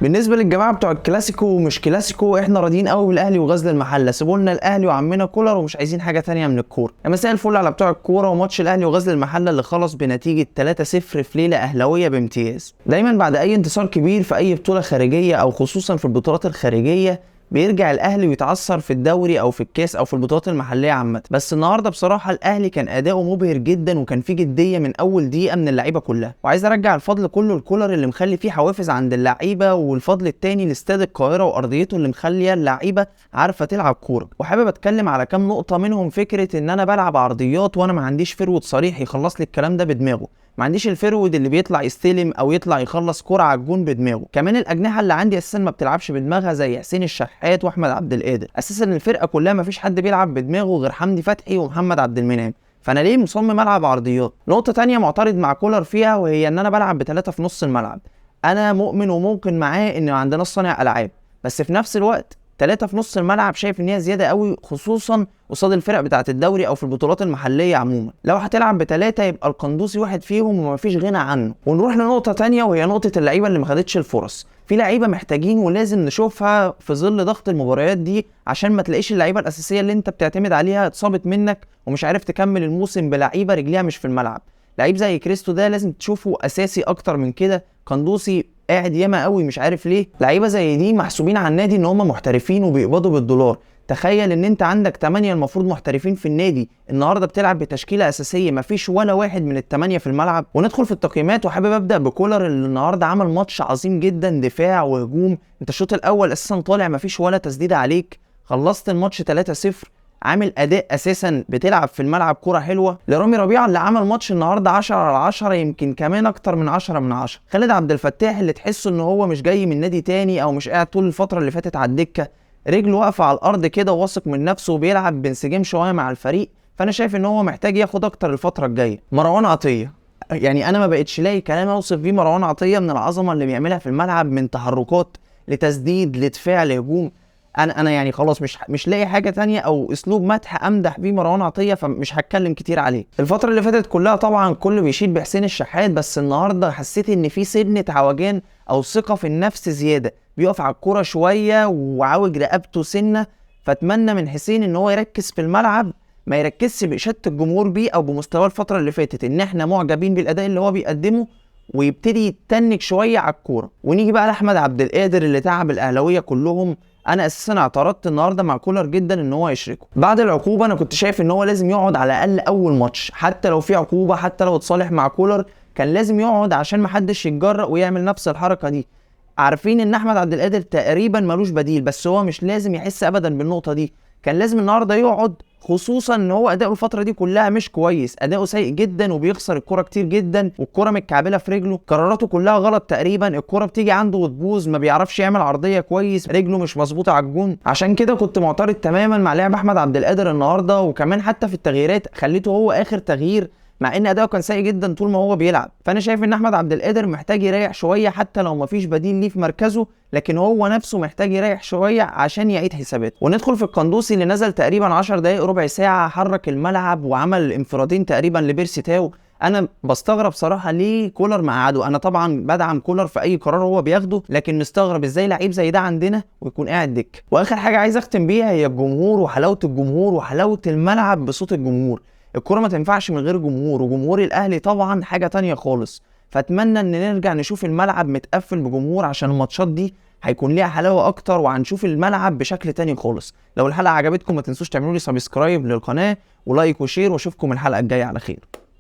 بالنسبه للجماعه بتوع الكلاسيكو ومش كلاسيكو، احنا راضيين قوي بالاهلي وغزل المحله، سيبوا لنا الاهلي وعمنا كولر ومش عايزين حاجه ثانيه من الكوره. مساء الفل على بتوع الكوره. وماتش الاهلي وغزل المحله اللي خلص بنتيجه 3-0 في ليله اهلاويه بامتياز. دايما بعد اي انتصار كبير في اي بطوله خارجيه او خصوصا في البطولات الخارجيه بيرجع الاهلي ويتعثر في الدوري او في الكاس او في البطولات المحليه عامه. بس النهارده بصراحه الاهلي كان اداؤه مبهر جدا وكان فيه جديه من اول دقيقه من اللعيبه كلها. وعايز ارجع الفضل كله لكولر اللي مخلي فيه حوافز عند اللعيبه، والفضل التاني لاستاد القاهره وارضيته اللي مخليه اللعيبه عارفه تلعب كوره. وحابب اتكلم على كام نقطه، منهم فكره ان انا بلعب عرضيات وانا ما عنديش فروت صريح يخلص لي الكلام ده بدماغه، ما عنديش الفرود اللي بيطلع يستلم او يطلع يخلص كرة على الجون بدماغه. كمان الاجنحه اللي عندي اساسا ما بتلعبش بدماغها زي حسين الشحات واحمد عبد القادر. اساسا الفرقه كلها ما فيش حد بيلعب بدماغه غير حمدي فتحي ومحمد عبد المنعم، فانا ليه مصمم العب عرضيات؟ نقطه تانية معترض مع كولر فيها، وهي ان انا بلعب ب3 في نص الملعب. انا مؤمن وممكن معاه ان ما عندناش صانع العاب، بس في نفس الوقت 3 في نص الملعب شايف ان هي زياده قوي، خصوصا قصاد الفرق بتاعه الدوري او في البطولات المحليه عموما. لو هتلعب ب3 يبقى القندوسي واحد فيهم ومفيش غنى عنه. ونروح لنقطه تانية، وهي نقطه اللعيبه اللي ما خدتش الفرص. في لعيبه محتاجين ولازم نشوفها في ظل ضغط المباريات دي، عشان ما تلاقيش اللعيبه الاساسيه اللي انت بتعتمد عليها اتصابت منك ومش عارف تكمل الموسم بلعيبه رجليها مش في الملعب. لعيب زي كريستو ده لازم تشوفه اساسي اكتر من كده. قندوسي قاعد ياما قوي مش عارف ليه. لعيبه زي دي محسوبين على النادي ان هم محترفين وبيقبضوا بالدولار. تخيل ان انت عندك 8 المفروض محترفين في النادي، النهارده بتلعب بتشكيله اساسيه مفيش ولا واحد من ال8 في الملعب. وندخل في التقييمات، وحابب ابدا بكولر اللي النهارده عمل ماتش عظيم جدا، دفاع وهجوم. انت الشوط الاول اساسا طالع مفيش ولا تسديده عليك، خلصت الماتش 3-0، عامل اداء اساسا بتلعب في الملعب كوره حلوه. لرامي ربيعه اللي عمل ماتش النهارده 10/10، يمكن كمان اكتر من 10/10. خالد عبد الفتاح اللي تحسه ان هو مش جاي من نادي تاني او مش قاعد طول الفتره اللي فاتت على الدكه، رجله واقفه على الارض كده واثق من نفسه وبيلعب بانسجام شويه مع الفريق، فانا شايف ان هو محتاج ياخد اكتر الفتره الجايه. مروان عطيه، يعني انا ما بقتش لاقي كلام اوصف بيه مروان عطيه من العظمه اللي بيعملها في الملعب، من تحركات لتسديد لدفاع لهجوم. انا يعني خلاص مش لاقي حاجه تانية او اسلوب مدح امدح بيه مروان عطيه، فمش هتكلم كتير عليه. الفتره اللي فاتت كلها طبعا كله بيشيد بحسين الشحات، بس النهارده حسيت ان في سنه عوجان او ثقه في النفس زياده، بيقف على الكوره شويه وعاوج رقبته سنه. فاتمنى من حسين ان هو يركز في الملعب، ما يركزش باشاده الجمهور بيه او بمستواه الفتره اللي فاتت ان احنا معجبين بالاداء اللي هو بيقدمه، ويبتدي يتنك شويه على الكوره. ونيجي بقى لاحمد عبد القادر اللي تعب الاهلاويه كلهم. انا اساسا اعترضت النهارده مع كولر جدا ان هو يشركه بعد العقوبه. انا كنت شايف ان هو لازم يقعد على الاقل اول ماتش، حتى لو في عقوبه، حتى لو اتصالح مع كولر كان لازم يقعد عشان محدش يتجرأ ويعمل نفس الحركه دي. عارفين ان احمد عبد القادر تقريبا ملوش بديل، بس هو مش لازم يحس ابدا بالنقطه دي. كان لازم النهارده يقعد، خصوصا ان هو اداؤه الفتره دي كلها مش كويس، اداؤه سيء جدا وبيخسر الكره كتير جدا، والكره متكعبله في رجله، قراراته كلها غلط تقريبا، الكره بتيجي عنده وتبوظ، ما بيعرفش يعمل عرضيه كويس، رجله مش مظبوطه على الجون. عشان كده كنت معترض تماما مع لعب احمد عبد القادر النهارده. وكمان حتى في التغييرات خليته هو اخر تغيير، مع ان اداؤه كان سيء جدا طول ما هو بيلعب. فانا شايف ان احمد عبد القادر محتاج يريح شويه، حتى لو مفيش بديل ليه في مركزه، لكن هو نفسه محتاج يريح شويه عشان يعيد حساباته. وندخل في القندوسي اللي نزل تقريبا 10 دقائق ربع ساعه، حرك الملعب وعمل انفرادين تقريبا لبيرسي تاو. انا بستغرب صراحه ليه كولر مقعده. انا طبعا بدعم كولر في اي قرار هو بياخده، لكن مستغرب ازاي لعيب زي ده عندنا ويكون قاعد دك. واخر حاجه عايز اختم بيها هي الجمهور وحلاوه الجمهور وحلاوه الملعب بصوت الجمهور. الكرة ما تنفعش من غير جمهور، وجمهور الاهلي طبعا حاجة تانية خالص. فاتمنى ان نرجع نشوف الملعب متقفل بجمهور، عشان الماتشات دي هيكون ليها حلاوة اكتر وهنشوف الملعب بشكل تاني خالص. لو الحلقة عجبتكم ما تنسوش تعملوا لي سبسكرايب للقناة ولايك وشير، واشوفكم الحلقة الجاية على خير.